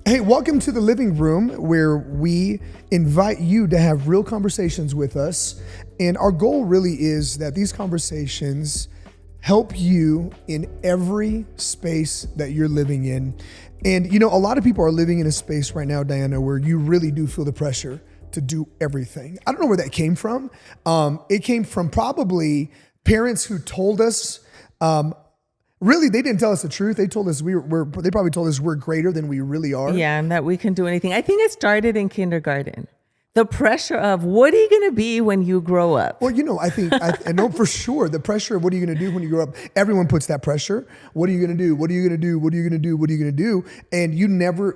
Hey, welcome to the living room where we invite you to have real conversations with us. And our goal really is that these conversations help you in every space that you're living in. And, you know, a lot of people are living in a space right now, Diana, where you really do feel the pressure to do everything. I don't know where that came from. It came from probably parents who told us, really, they didn't tell us the truth. They told us they probably told us we're greater than we really are. Yeah, and that we can do anything. I think it started in kindergarten. The pressure of what are you going to be when you grow up? Well, you know, I know for sure the pressure of what are you going to do when you grow up. Everyone puts that pressure. What are you going to do? What are you going to do? What are you going to do? What are you going to do? And you never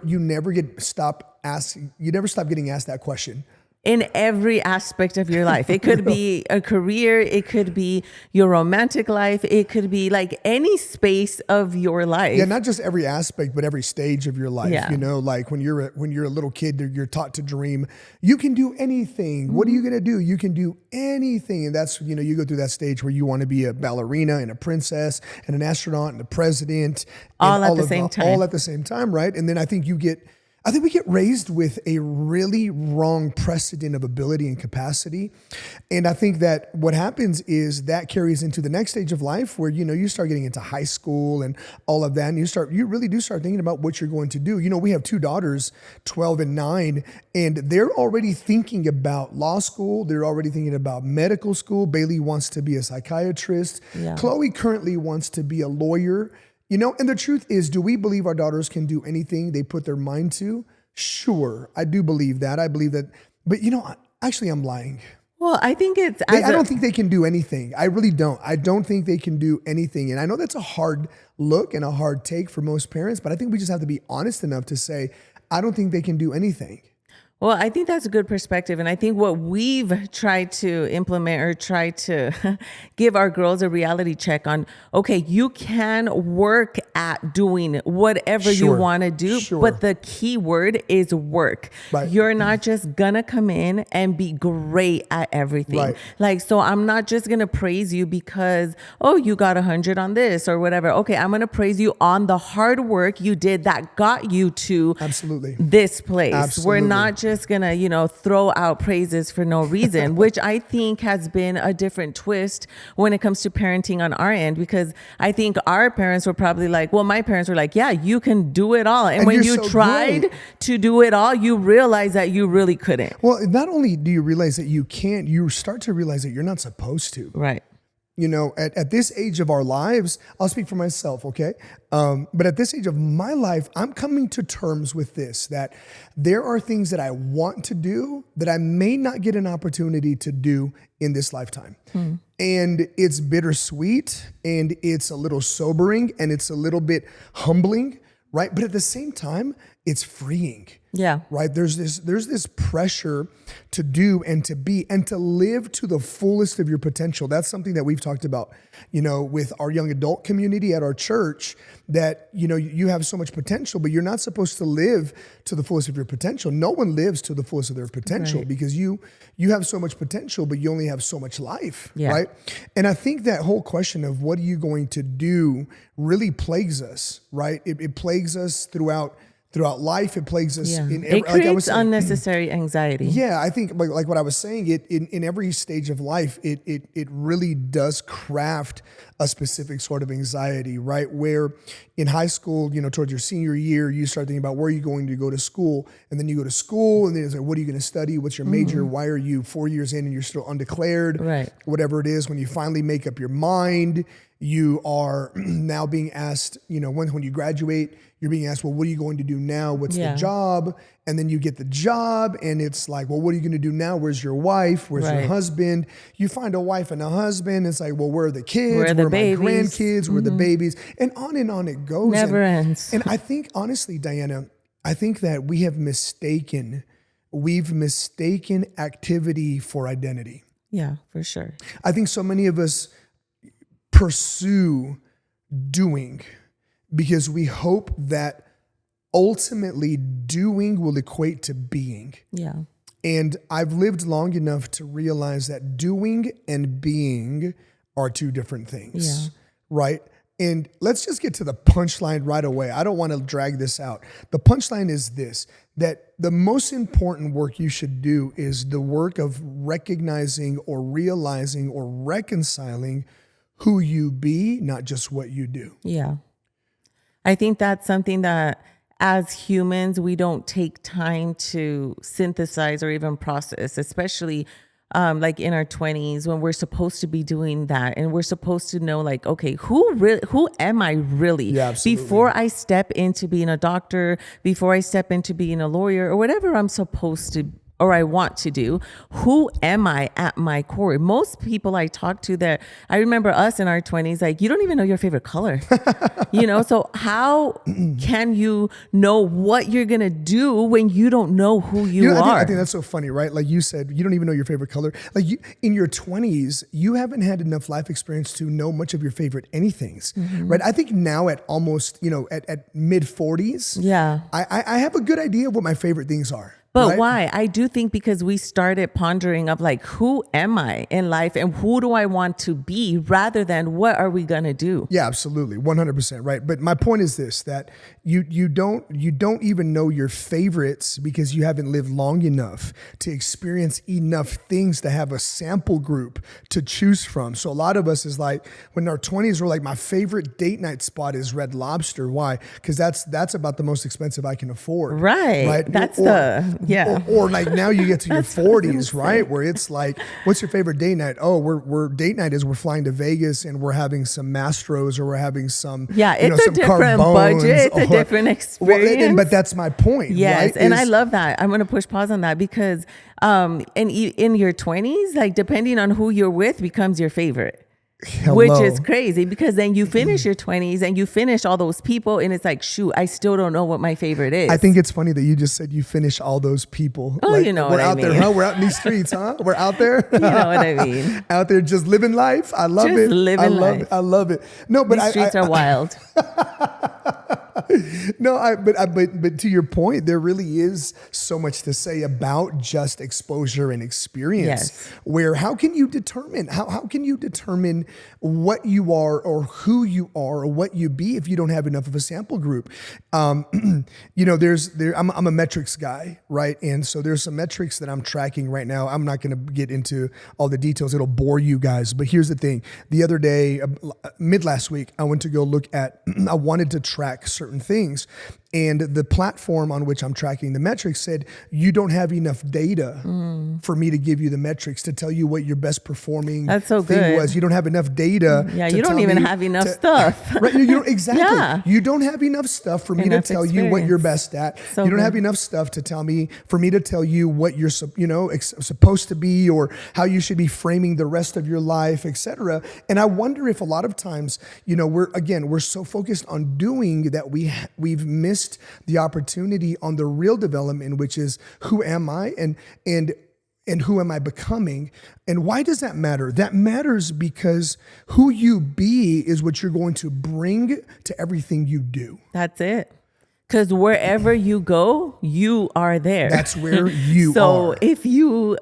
stop getting asked that question. In every aspect of your life. It could be a career. It could be your romantic life. It could be like any space of your life. Yeah, not just every aspect, but every stage of your life. Yeah. You know, like when you're a little kid, you're taught to dream. You can do anything. Mm-hmm. What are you going to do? You can do anything. And that's, you know, you go through that stage where you want to be a ballerina and a princess and an astronaut and a president. All at the same time. All at the same time, right? And then I think we get raised with a really wrong precedent of ability and capacity. And I think that what happens is that carries into the next stage of life where, you know, you start getting into high school and all of that. And you really do start thinking about what you're going to do. You know, we have two daughters, 12 and 9, and they're already thinking about law school. They're already thinking about medical school. Bailey wants to be a psychiatrist. Yeah. Chloe currently wants to be a lawyer. You know, and the truth is, do we believe our daughters can do anything they put their mind to? Sure, I do believe that. I believe that. But, you know, actually, I'm lying. Well, I think I don't think they can do anything. I really don't. I don't think they can do anything. And I know that's a hard look and a hard take for most parents, but I think we just have to be honest enough to say, I don't think they can do anything. Well, I think that's a good perspective. And I think what we've tried to implement or try to give our girls a reality check on, okay, you can work at doing whatever you want to do, but the key word is work. Right. You're not just going to come in and be great at everything. Right. Like, so I'm not just going to praise you because, oh, you got 100 on this or whatever. Okay, I'm going to praise you on the hard work you did that got you to this place. We're not just gonna, you know, throw out praises for no reason, which I think has been a different twist when it comes to parenting on our end, because I think our parents were probably like, well, my parents were like, yeah, you can do it all. And when you tried to do it all, you realize that you really couldn't. Well, not only do you realize that you can't, you start to realize that you're not supposed to. Right. You know, at this age of our lives, I'll speak for myself, okay? But at this age of my life, I'm coming to terms with this, that there are things that I want to do that I may not get an opportunity to do in this lifetime. And it's bittersweet, and it's a little sobering, and it's a little bit humbling, right? But at the same time, it's freeing. Yeah. Right. There's this pressure to do and to be and to live to the fullest of your potential. That's something that we've talked about, you know, with our young adult community at our church, that, you know, you have so much potential, but you're not supposed to live to the fullest of your potential. No one lives to the fullest of their potential, because you have so much potential, but you only have so much life. Yeah. Right. And I think that whole question of what are you going to do really plagues us. Right. It plagues us throughout life. It plagues us in every, it creates unnecessary anxiety. Yeah, I think like what I was saying, in every stage of life, it really does craft a specific sort of anxiety, right? Where in high school, you know, towards your senior year, you start thinking about where are you going to go to school, and then you go to school, and then it's like, what are you going to study? What's your major? Why are you 4 years in and you're still undeclared? Right. Whatever it is, when you finally make up your mind, you are now being asked, you know, when you graduate, you're being asked, well, what are you going to do now? What's the job? And then you get the job, and it's like, well, what are you going to do now? Where's your wife? Where's your husband? You find a wife and a husband. It's like, well, where are the kids? Where are my grandkids? Where are the babies? And on it goes. Never ends. And I think, honestly, Diana, I think that we've mistaken activity for identity. Yeah, for sure. I think so many of us pursue doing because we hope that ultimately doing will equate to being. Yeah. And I've lived long enough to realize that doing and being are two different things. Yeah. Right? And let's just get to the punchline right away. I don't want to drag this out. The punchline is this, that the most important work you should do is the work of recognizing or realizing or reconciling who you be, not just what you do. Yeah. I think that's something that as humans, we don't take time to synthesize or even process, especially like in our 20s when we're supposed to be doing that. And we're supposed to know like, okay, who am I really? Yeah, absolutely. Before I step into being a doctor, before I step into being a lawyer or whatever I'm supposed to or I want to do, who am I at my core? Most people I talk to that I remember us in our 20s, like, you don't even know your favorite color, so how can you know what you're going to do when you don't know who you are? I think that's so funny, right? Like you said, you don't even know your favorite color. Like in your 20s, you haven't had enough life experience to know much of your favorite anythings, right? I think now at almost, at mid 40s, Yeah. I have a good idea of what my favorite things are. But right? why? I do think because we started pondering of like, who am I in life and who do I want to be rather than what are we going to do? Yeah, absolutely. 100%. Right. But my point is this, that you don't even know your favorites because you haven't lived long enough to experience enough things to have a sample group to choose from. So a lot of us is like, when our 20s, we're like, my favorite date night spot is Red Lobster. Why? Because that's about the most expensive I can afford. Right. That's or like now you get to your 40s, right? Where it's like, what's your favorite date night? Oh, we're date night is we're flying to Vegas and we're having some Mastros or we're having some, it's a different budget. It's a different experience. But that's my point. Yes. Right? And I love that. I'm going to push pause on that because in your 20s, like depending on who you're with becomes your favorite. Hello. Which is crazy because then you finish your 20s and you finish all those people and it's like, shoot, I still don't know what my favorite is. I think it's funny that you just said you finish all those people. Oh, like, you know we're what I out mean. there, huh? We're out in these streets, huh? We're out there. You know what I mean. Out there just living life. I love it. Living life. I love it. No, but these streets are wild. No, but to your point, there really is so much to say about just exposure and experience. Yes. Where how can you determine what you are or who you are or what you be if you don't have enough of a sample group? I'm a metrics guy, right? And so there's some metrics that I'm tracking right now. I'm not going to get into all the details; it'll bore you guys. But here's the thing: the other day, mid last week, I went to go look at. I wanted to track certain things. And the platform on which I'm tracking the metrics said, you don't have enough data for me to give you the metrics to tell you what your best performing That's so thing good. was. You don't have enough data. Yeah, you don't even have enough stuff. Right? You don't, exactly. Yeah. You don't have enough stuff for me to tell you what you're best at. So you don't good. have enough stuff for me to tell you what you're supposed to be or how you should be framing the rest of your life, etc. And I wonder if a lot of times, we're so focused on doing that we've missed the opportunity on the real development, which is who am I and who am I becoming? And why does that matter? That matters because who you be is what you're going to bring to everything you do. That's it. Because wherever you go, you are there. That's where you are. So if you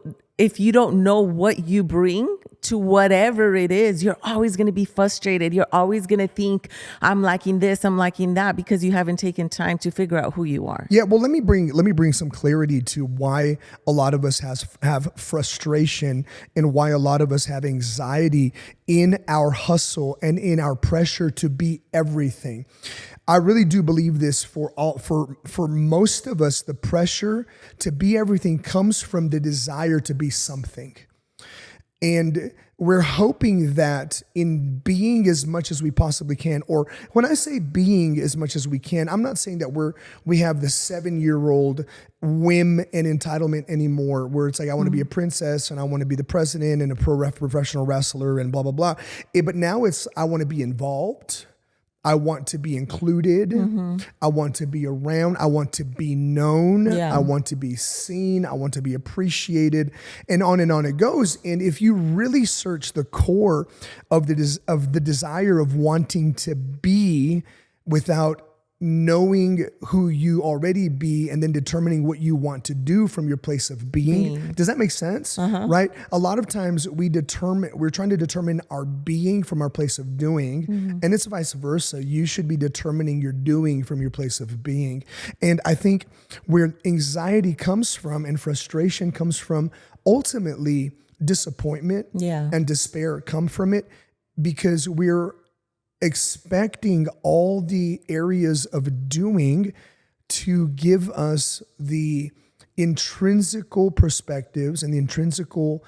don't know what you bring to whatever it is, you're always going to be frustrated. You're always going to think, I'm lacking this, I'm lacking that, because you haven't taken time to figure out who you are. Yeah, well, let me bring some clarity to why a lot of us have frustration and why a lot of us have anxiety in our hustle and in our pressure to be everything. I really do believe this for most of us, the pressure to be everything comes from the desire to be something. And we're hoping that in being as much as we possibly can, or when I say being as much as we can, I'm not saying that we have the 7-year-old whim and entitlement anymore, where it's like, I want to be a princess and I want to be the president and a professional wrestler and blah, blah, blah. But now it's, I want to be involved. I want to be included. I want to be around. I want to be known. Yeah. I want to be seen. I want to be appreciated, and on it goes. And if you really search the core of the desire of wanting to be without knowing who you already be and then determining what you want to do from your place of being. Does that make sense? Right? A lot of times we're trying to determine our being from our place of doing, and it's vice versa. You should be determining your doing from your place of being. And I think where anxiety comes from and frustration comes from, ultimately disappointment and despair come from it, because we're expecting all the areas of doing to give us the intrinsical perspectives and the intrinsical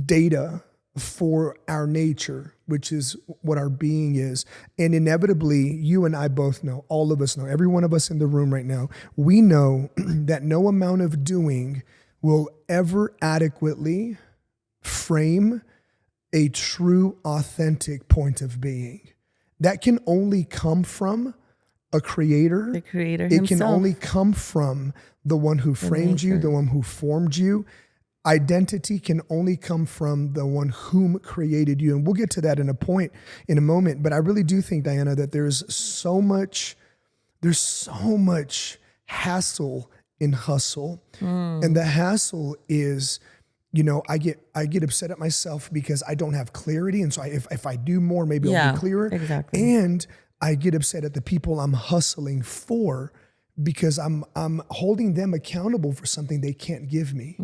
data for our nature, which is what our being is. And inevitably, you and I both know, all of us know, every one of us in the room right now, we know that no amount of doing will ever adequately frame a true, authentic point of being. That can only come from a creator. The creator It himself. can only come from the one who framed you, the one who formed you. Identity can only come from the one whom created you. And we'll get to that in a moment. But I really do think, Diana, that there's so much hassle in hustle. And the hassle is, I get upset at myself because I don't have clarity. And so if I do more, maybe I'll be clearer. Exactly. And I get upset at the people I'm hustling for because I'm holding them accountable for something they can't give me.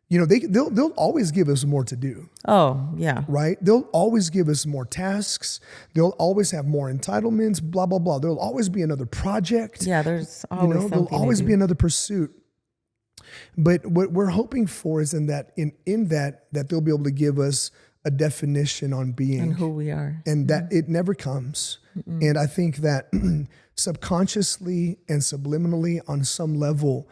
They'll always give us more to do. Oh, yeah. Right? They'll always give us more tasks. They'll always have more entitlements, blah, blah, blah. There'll always be another project. Yeah, there's always something there'll always to do. be another pursuit. But what we're hoping for is in that they'll be able to give us a definition on being And who we are. and that it never comes. And I think that subconsciously and subliminally on some level,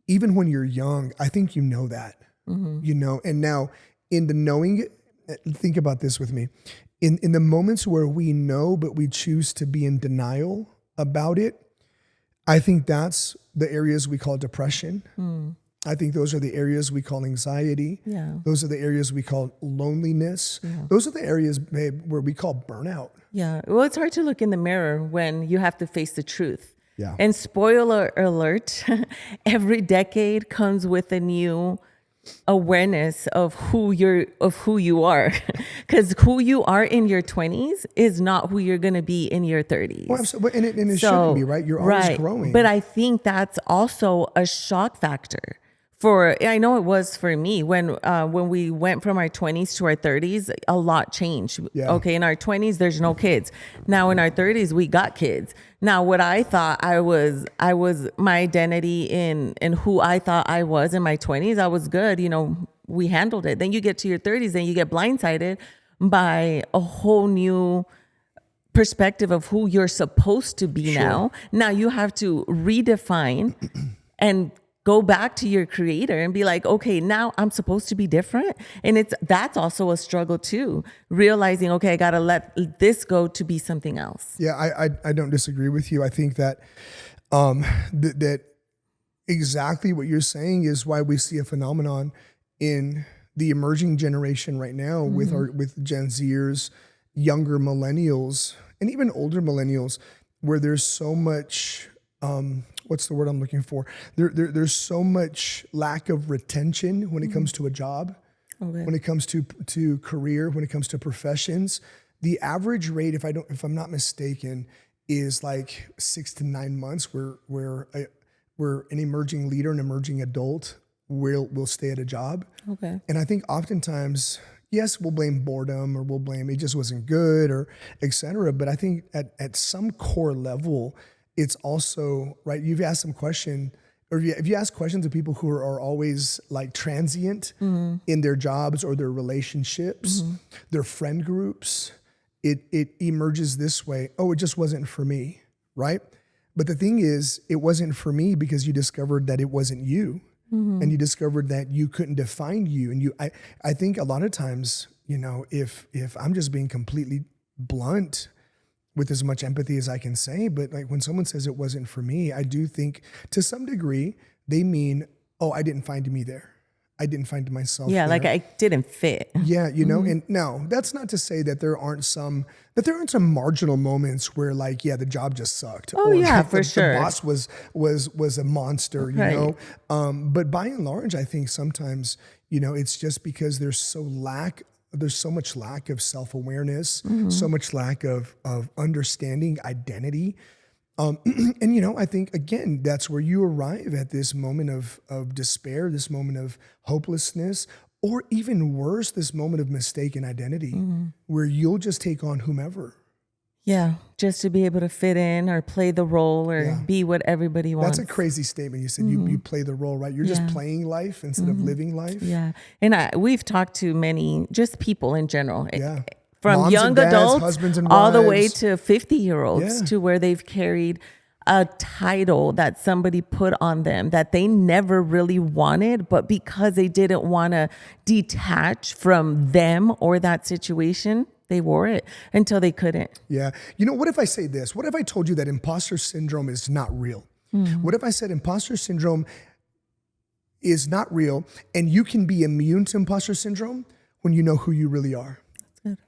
even when you're young, I think you know that, and now in the knowing it, think about this with me. In the moments where we know, but we choose to be in denial about it, I think that's the areas we call depression. I think those are the areas we call anxiety. Yeah. Those are the areas we call loneliness. Those are the areas, babe, where we call burnout. Yeah. Well, it's hard to look in the mirror when you have to face the truth. Yeah. And spoiler alert, every decade comes with a new awareness of who you are. Because who you are in your 20s is not who you're going to be in your 30s. Well, absolutely. And it shouldn't be, right? You're always growing. But I think that's also a shock factor. I know it was for me when we went from our 20s to our 30s, a lot changed. Yeah. Okay, in our 20s, there's no kids. Now in our 30s, we got kids. Now what I thought I was my identity in who I thought I was in my 20s, I was good. We handled it. Then you get to your 30s and you get blindsided by a whole new perspective of who you're supposed to be now. Now you have to redefine and go back to your creator and be like, okay, now I'm supposed to be different. And that's also a struggle too. Realizing, okay, I got to let this go to be something else. Yeah, I don't disagree with you. I think that that exactly what you're saying is why we see a phenomenon in the emerging generation right now with Gen Zers, younger millennials, and even older millennials, where there's so much what's the word I'm looking for? There's so much lack of retention when it comes to a job, when it comes to career, when it comes to professions. The average rate, if I'm not mistaken, is like 6 to 9 months where an emerging leader, an emerging adult will stay at a job. Okay. And I think oftentimes, yes, we'll blame boredom or we'll blame it just wasn't good or et cetera. But I think at some core level, it's also, right, you've asked some question, or if you ask questions of people who are always like transient in their jobs or their relationships, their friend groups, it emerges this way, oh, it just wasn't for me, right? But the thing is, it wasn't for me because you discovered that it wasn't you. And you discovered that you couldn't define you. And I think a lot of times, if I'm just being completely blunt with as much empathy as I can say, but like when someone says it wasn't for me, I do think to some degree they mean, oh, I didn't find me there. I didn't find myself Yeah, there. like I didn't fit. Yeah, and no, that's not to say that there aren't some marginal moments where like, yeah, the job just sucked, Oh or yeah, like for the sure. boss was a monster, Right. But by and large, I think sometimes, it's just because there's so much lack of self-awareness, so much lack of understanding identity. And I think again, that's where you arrive at this moment of despair, this moment of hopelessness, or even worse, this moment of mistaken identity, where you'll just take on whomever. Yeah, just to be able to fit in or play the role or Yeah. be what everybody wants. That's a crazy statement. You said you play the role, right? You're just playing life instead of living life. Yeah. And we've talked to many, just people in general. Yeah. From Moms young and dads, adults husbands and all the way wives. to 50-year-olds Yeah. to where they've carried a title that somebody put on them that they never really wanted, but because they didn't want to detach from them or that situation, they wore it until they couldn't. Yeah. What if I say this? What if I told you that imposter syndrome is not real? What if I said imposter syndrome is not real and you can be immune to imposter syndrome when you know who you really are?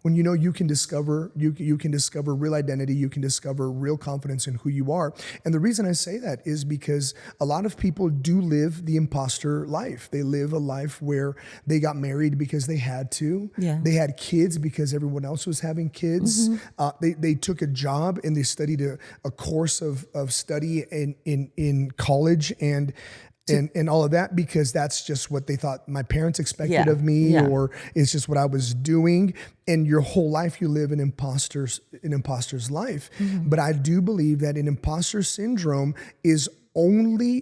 When you can discover you can discover real identity, you can discover real confidence in who you are. And the reason I say that is because a lot of people do live the imposter life. They live a life where they got married because they had to. Yeah. They had kids because everyone else was having kids. They took a job and they studied a course of study in college and all of that because that's just what they thought my parents expected of me, or it's just what I was doing. And your whole life you live an imposter's life. But I do believe that an imposter syndrome is only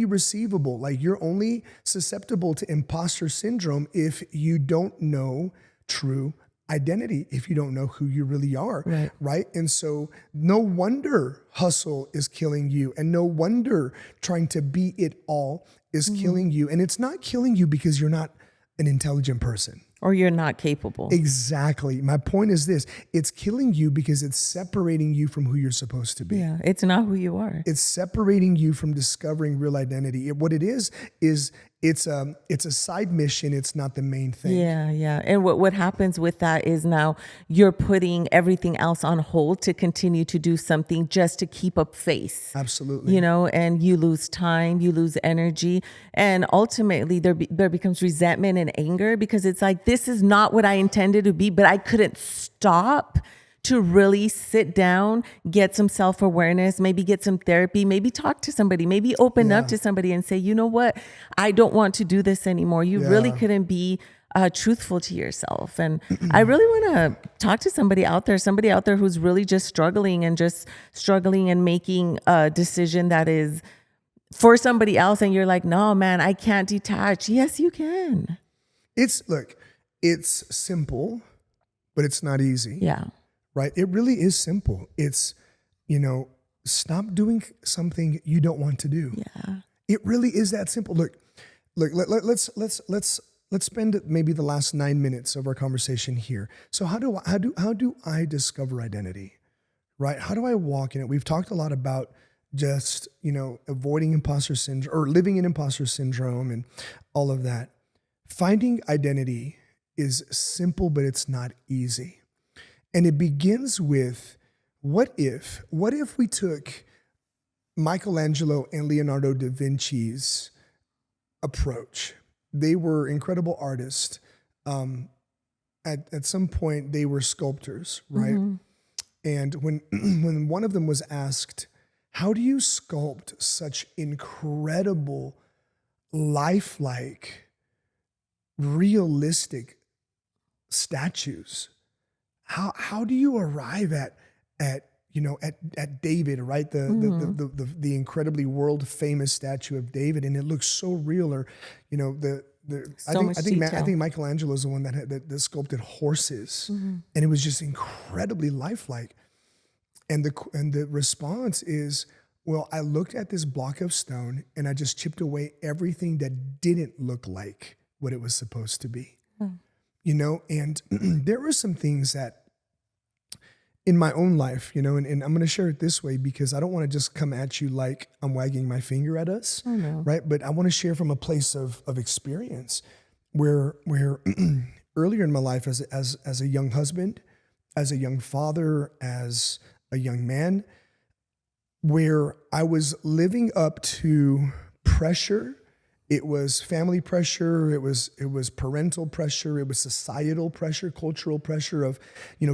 receivable. Like you're only susceptible to imposter syndrome if you don't know true identity, if you don't know who you really are, right? And so no wonder hustle is killing you, and no wonder trying to be it all is killing you. And it's not killing you because you're not an intelligent person. Or you're not capable. Exactly. My point is this. It's killing you because it's separating you from who you're supposed to be. Yeah, it's not who you are. It's separating you from discovering real identity. What it is it's a side mission. It's not the main thing. Yeah. And what happens with that is now you're putting everything else on hold to continue to do something just to keep up face. Absolutely. And you lose time, you lose energy, and ultimately there becomes resentment and anger because it's like, this is not what I intended to be, but I couldn't stop to really sit down, get some self-awareness, maybe get some therapy, maybe talk to somebody, maybe open up to somebody and say, you know what, I don't want to do this anymore. You really couldn't be truthful to yourself. And I really want to talk to somebody out there who's really just struggling and making a decision that is for somebody else. And you're like, no, man, I can't detach. Yes, you can. It's simple, but it's not easy. Yeah. Right? It really is simple. It's, stop doing something you don't want to do. Yeah. It really is that simple. Look, let's spend maybe the last 9 minutes of our conversation here. So how do I discover identity? Right? How do I walk in it? We've talked a lot about just, avoiding imposter syndrome or living in imposter syndrome and all of that. Finding identity is simple, but it's not easy. And it begins with, what if we took Michelangelo and Leonardo da Vinci's approach? They were incredible artists. At some point, they were sculptors, right? And when one of them was asked, how do you sculpt such incredible, lifelike, realistic statues? How do you arrive at David, right? The incredibly world famous statue of David, and it looks so real. Or, I think Michelangelo is the one that sculpted horses, and it was just incredibly lifelike. And the response is, well, I looked at this block of stone and I just chipped away everything that didn't look like what it was supposed to be. And there were some things that in my own life, and I'm going to share it this way because I don't want to just come at you like I'm wagging my finger at us, right? But I want to share from a place of experience where earlier in my life as a young husband, as a young father, as a young man, where I was living up to pressure. It was family pressure. It was parental pressure. It was societal pressure, cultural pressure of,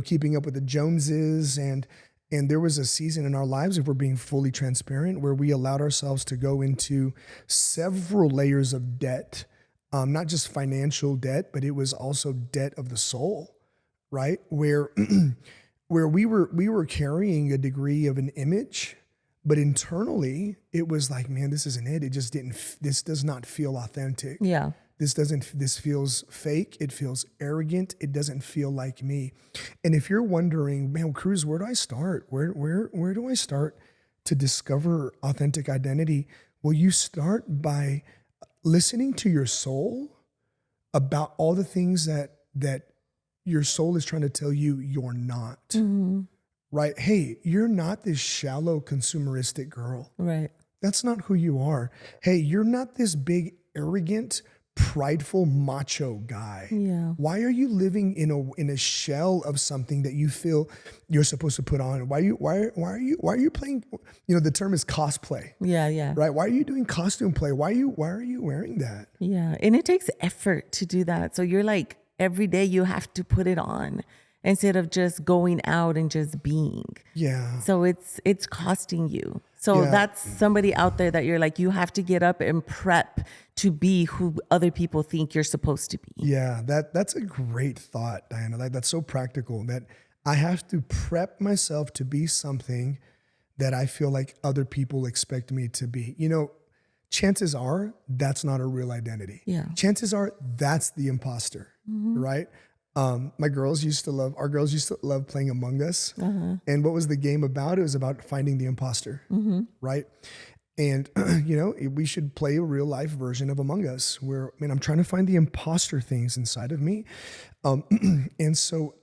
keeping up with the Joneses. And there was a season in our lives, if we're being fully transparent, where we allowed ourselves to go into several layers of debt, not just financial debt, but it was also debt of the soul, right? Where we were carrying a degree of an image. But internally, it was like, man, this isn't it. It just this does not feel authentic. Yeah. This feels fake. It feels arrogant. It doesn't feel like me. And if you're wondering, man, Cruz, where do I start? Where do I start to discover authentic identity? Well, you start by listening to your soul about all the things that your soul is trying to tell you you're not. Mm-hmm. Right? Hey, you're not this shallow consumeristic girl. Right. That's not who you are. Hey, you're not this big, arrogant, prideful, macho guy. Yeah. Why are you living in a shell of something that you feel you're supposed to put on? Why are you playing? The term is cosplay. Yeah, yeah. Right? Why are you doing costume play? Why are you wearing that? Yeah. And it takes effort to do that. So you're like, every day you have to put it on, instead of just going out and just being. Yeah. So it's costing you. So that's somebody out there that you're like, you have to get up and prep to be who other people think you're supposed to be. Yeah, that's a great thought, Diana. Like, that's so practical that I have to prep myself to be something that I feel like other people expect me to be. Chances are that's not a real identity. Yeah. Chances are that's the imposter, right? Our girls used to love playing Among Us. Uh-huh. And what was the game about? It was about finding the imposter, right? And, we should play a real life version of Among Us where, man, I'm trying to find the imposter things inside of me. And so,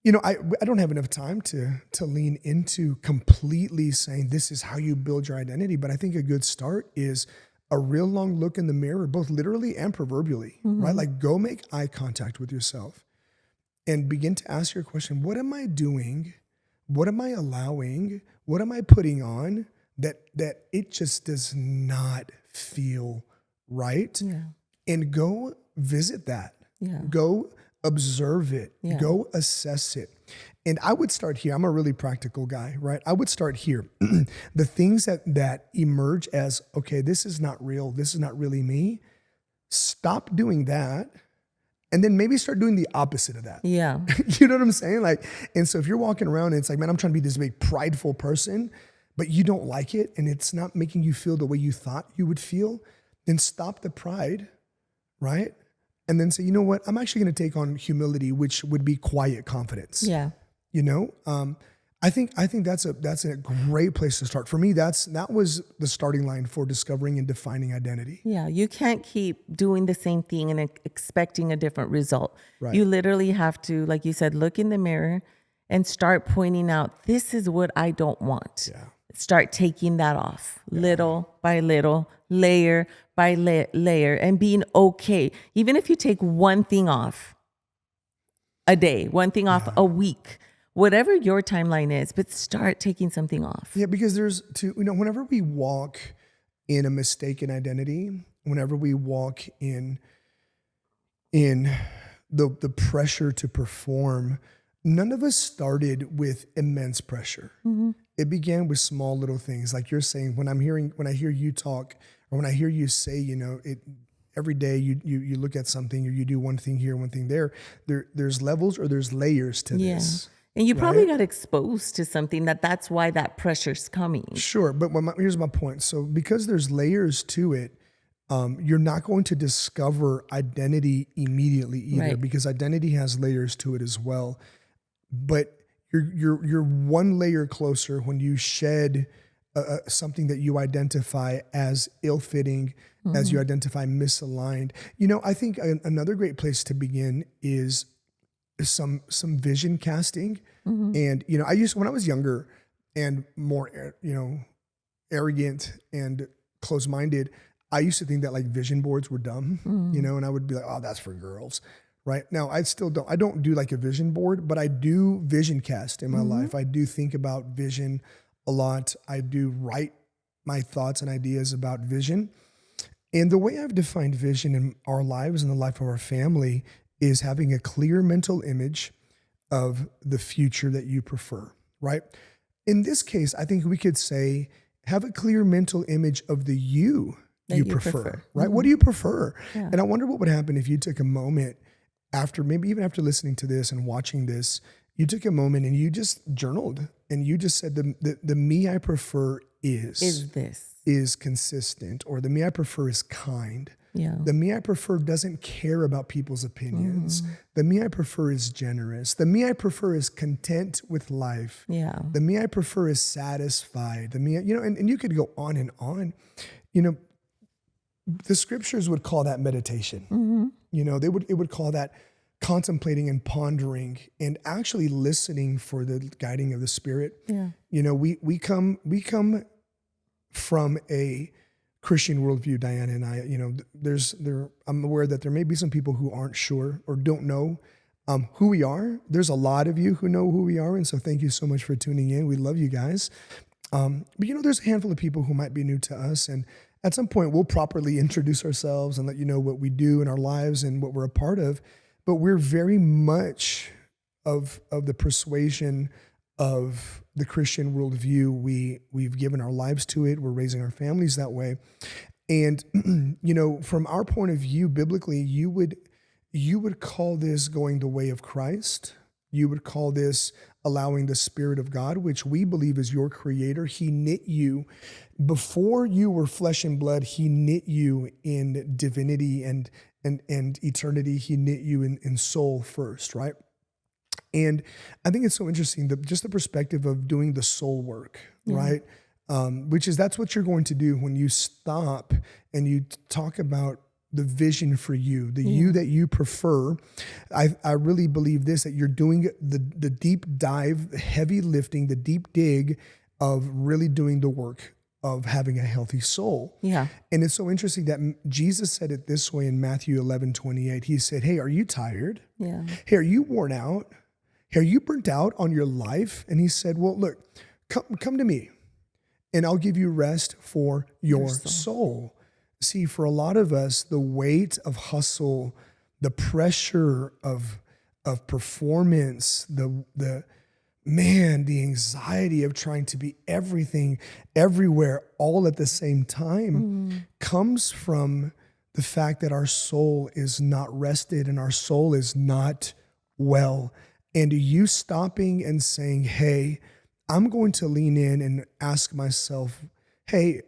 I don't have enough time to lean into completely saying this is how you build your identity. But I think a good start is a real long look in the mirror, both literally and proverbially, right? Like, go make eye contact with yourself and begin to ask your question, what am I doing? What am I allowing? What am I putting on that it just does not feel right? Yeah. And go visit that. Yeah. Go observe it. Yeah. Go assess it. And I would start here. I'm a really practical guy, right? I would start here. The things that emerge as, okay, this is not real. This is not really me. Stop doing that. And then maybe start doing the opposite of that. Yeah. You know what I'm saying? Like, and so if you're walking around and it's like, man, I'm trying to be this big prideful person, but you don't like it and it's not making you feel the way you thought you would feel, then stop the pride, right? And then say, you know what? I'm actually going to take on humility, which would be quiet confidence. Yeah. I think that's a great place to start. For me, that was the starting line for discovering and defining identity. Yeah, you can't keep doing the same thing and expecting a different result. Right. You literally have to, like you said, look in the mirror and start pointing out, this is what I don't want. Yeah. Start taking that off little by little, layer by layer, and being okay. Even if you take one thing off a day, one thing off a week, whatever your timeline is, but start taking something off. Yeah, because whenever we walk in a mistaken identity, whenever we walk in the pressure to perform, none of us started with immense pressure. Mm-hmm. It began with small little things. Like you're saying, when I hear you talk, or when I hear you say, every day you look at something or you do one thing here, one thing there's levels or there's layers to this. And you probably got exposed to something that's why that pressure's coming. Sure, but here's my point. So because there's layers to it, you're not going to discover identity immediately either, because identity has layers to it as well. But you're one layer closer when you shed something that you identify as ill-fitting, as you identify misaligned. I think another great place to begin is some vision casting. And, I used, when I was younger and more, arrogant and close-minded, I used to think that like vision boards were dumb, and I would be like, oh, that's for girls. Right now, I don't do like a vision board, but I do vision cast in my life. I do think about vision a lot. I do write my thoughts and ideas about vision. And the way I've defined vision in our lives and the life of our family is having a clear mental image of the future that you prefer, right? In this case, I think we could say, have a clear mental image of the you you prefer, right? What do you prefer? Yeah. And I wonder what would happen if you took a moment after, maybe even after listening to this and watching this, you took a moment and you just journaled and you just said, the me I prefer is consistent, or the me I prefer is kind. Yeah. The me I prefer doesn't care about people's opinions. The me I prefer is generous. The me I prefer is content with life. Yeah. The me I prefer is satisfied. The me, and you could go on and on. The scriptures would call that meditation. It would call that contemplating and pondering and actually listening for the guiding of the Spirit. Yeah. We come from a Christian worldview, Diana and I. I'm aware that there may be some people who aren't sure or don't know who we are. There's a lot of you who know who we are, and so thank you so much for tuning in. We love you guys. But there's a handful of people who might be new to us, and at some point we'll properly introduce ourselves and let you know what we do in our lives and what we're a part of. But we're very much of the persuasion of the Christian worldview. We've given our lives to it. We're raising our families that way. And, from our point of view, biblically, you would call this going the way of Christ. You would call this allowing the Spirit of God, which we believe is your creator. He knit you before you were flesh and blood. He knit you in divinity and eternity. He knit you in soul first, right? And I think it's so interesting, just the perspective of doing the soul work, right? That's what you're going to do when you stop and you talk about the vision for you, the you that you prefer. I really believe this, that you're doing the deep dive, the heavy lifting, the deep dig of really doing the work of having a healthy soul. Yeah. And it's so interesting that Jesus said it this way in Matthew 11:28. He said, hey, are you tired? Yeah. Hey, are you worn out? Hey, are you burnt out on your life? And he said, well, look, come to me and I'll give you rest for your soul. See, for a lot of us, the weight of hustle, the pressure of performance, the anxiety of trying to be everything, everywhere, all at the same time comes from the fact that our soul is not rested and our soul is not well. And you stopping and saying, hey, I'm going to lean in and ask myself, hey,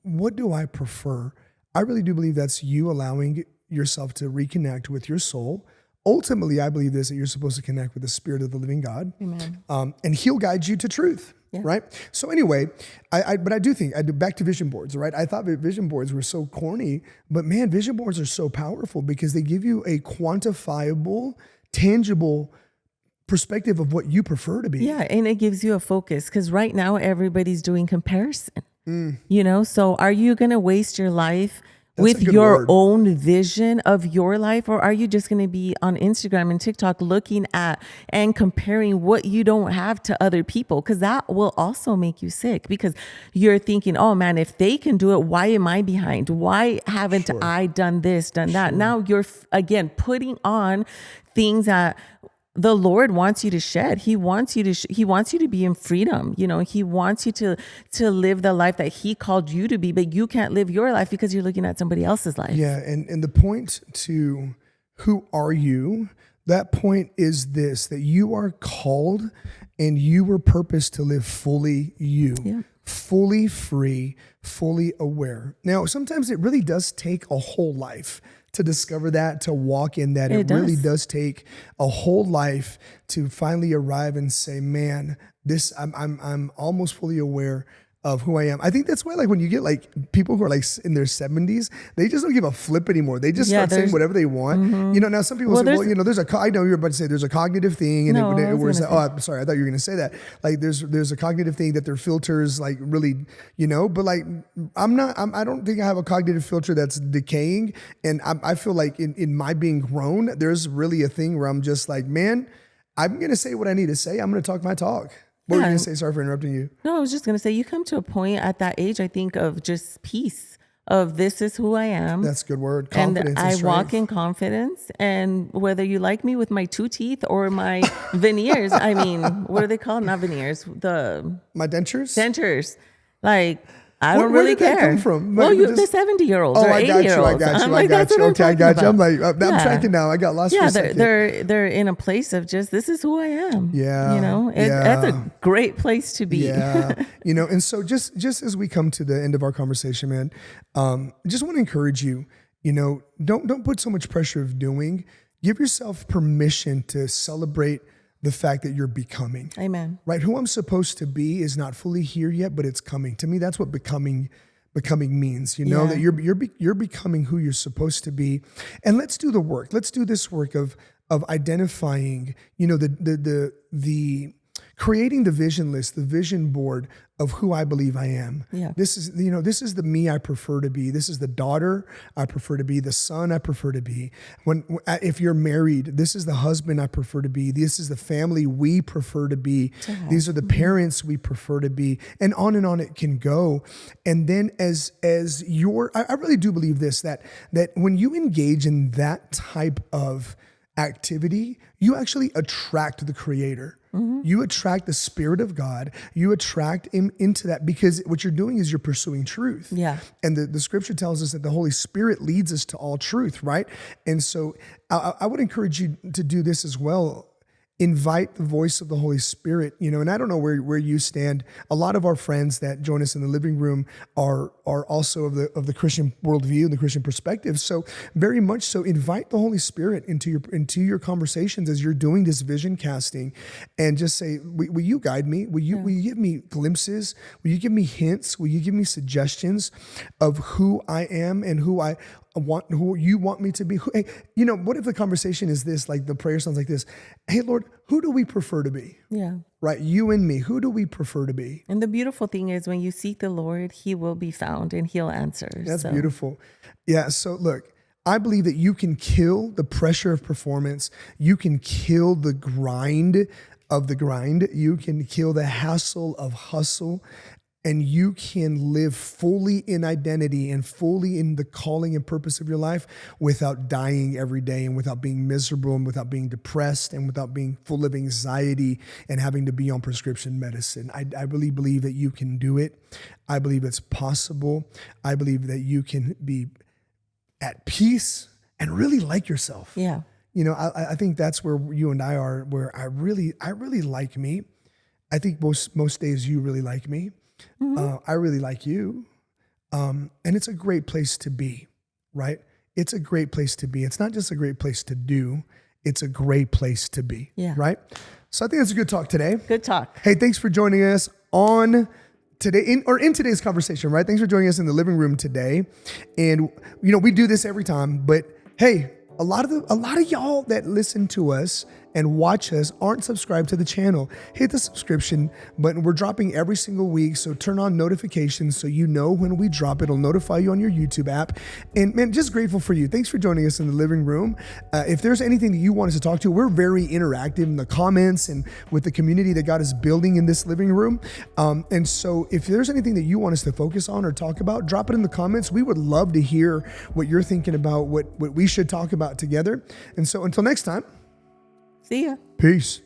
what do I prefer? I really do believe that's you allowing yourself to reconnect with your soul. Ultimately, I believe this, that you're supposed to connect with the Spirit of the living God. Amen. And he'll guide you to truth, right? So anyway, but I do think, back to vision boards, right? I thought that vision boards were so corny, but man, vision boards are so powerful because they give you a quantifiable, tangible perspective of what you prefer to be. Yeah, and it gives you a focus because right now everybody's doing comparison. So are you going to waste your life with your own vision of your life, or are you just going to be on Instagram and TikTok looking at and comparing what you don't have to other people? Because that will also make you sick because you're thinking, oh man, if they can do it, why am I behind? Why haven't I done this, done that? Now you're again putting on things that the Lord wants you to shed. He wants you to be in freedom. He wants you to live the life that he called you to be, but you can't live your life because you're looking at somebody else's life. Yeah. And the point to who are you, that point is this, that you are called and you were purposed to live fully you, fully free, fully aware. Now, sometimes it really does take a whole life to discover that, to walk in that. It really does take a whole life to finally arrive and say, man, I'm almost fully aware. of who I am. I think that's why, like, when you get like people who are like in their 70s, they just don't give a flip anymore. They just start saying whatever they want. You know, now some people say, well, you know, I know you're about to say there's a cognitive thing, and I'm sorry, I thought you were going to say that. Like, there's a cognitive thing that their filters like really, you know, but like I don't think I have a cognitive filter that's decaying, and I feel like in my being grown, there's really a thing where I'm just like, man, I'm going to say what I need to say. I'm going to talk my talk. What were you going to say? Sorry for interrupting you. No, I was just going to say, you come to a point at that age, I think, of just peace, of this is who I am. That's a good word. Confidence and I walk in confidence. And whether you like me with my 2 teeth or my veneers, I mean, what are they called? Not veneers. My dentures? Dentures. Like, I don't really care. Where did that come from? Well, the 70-year-olds or 80-year-olds. I got you. Okay, I got you. I'm like, I'm tracking now. I got lost for a second. They're in a place of just, this is who I am. Yeah. You know, that's a great place to be. Yeah. You know, and so just as we come to the end of our conversation, man, just want to encourage you, you know, don't put so much pressure of doing. Give yourself permission to celebrate the fact that you're becoming. Amen. Right? Who I'm supposed to be is not fully here yet, but it's coming. To me, that's what becoming means, you know, that you're becoming who you're supposed to be. And let's do the work. Let's do this work of identifying, you know, the creating the vision list, the vision board of who I believe I am. Yeah. This is the me I prefer to be. This is the daughter I prefer to be, the son I prefer to be. If you're married, this is the husband I prefer to be. This is the family we prefer to be. These are the parents we prefer to be. And on it can go. And then I really do believe this, that when you engage in that type of activity, you actually attract the Creator. You attract the Spirit of God. You attract him into that, because what you're doing is you're pursuing truth. Yeah. And the scripture tells us that the Holy Spirit leads us to all truth, right? And so I would encourage you to do this as well. Invite the voice of the Holy Spirit, you know, and I don't know where you stand. A lot of our friends that join us in the living room are also of the Christian worldview and the Christian perspective. So very much so, invite the Holy Spirit into your conversations as you're doing this vision casting, and just say, will you guide me? Will you give me glimpses? Will you give me hints? Will you give me suggestions of who I am and who you want me to be? Hey, you know, what if the conversation is this, like the prayer sounds like this: hey, Lord, who do we prefer to be? Yeah. Right. You and me, who do we prefer to be? And the beautiful thing is, when you seek the Lord, he will be found and he'll answer. That's beautiful. Yeah. So look, I believe that you can kill the pressure of performance. You can kill the grind of the grind. You can kill the hassle of hustle. And you can live fully in identity and fully in the calling and purpose of your life without dying every day, and without being miserable, and without being depressed, and without being full of anxiety and having to be on prescription medicine. I really believe that you can do it. I believe it's possible. I believe that you can be at peace and really like yourself. Yeah. You know, I think that's where you and I are, where I really like me. I think most days you really like me. I really like you. And it's a great place to be, right? It's a great place to be. It's not just a great place to do. It's a great place to be, right? So I think that's a good talk today. Good talk. Hey, thanks for joining us on today in today's conversation, right? Thanks for joining us in the living room today. And, you know, we do this every time, but hey, a lot of y'all that listen to us and watch us aren't subscribed to the channel. Hit the subscription button. We're dropping every single week, so turn on notifications so you know when we drop. It'll notify you on your YouTube app. And man, just grateful for you. Thanks for joining us in the living room. If there's anything that you want us to talk to, we're very interactive in the comments and with the community that God is building in this living room. And so if there's anything that you want us to focus on or talk about, drop it in the comments. We would love to hear what you're thinking about, what we should talk about together. And so until next time, see ya. Peace.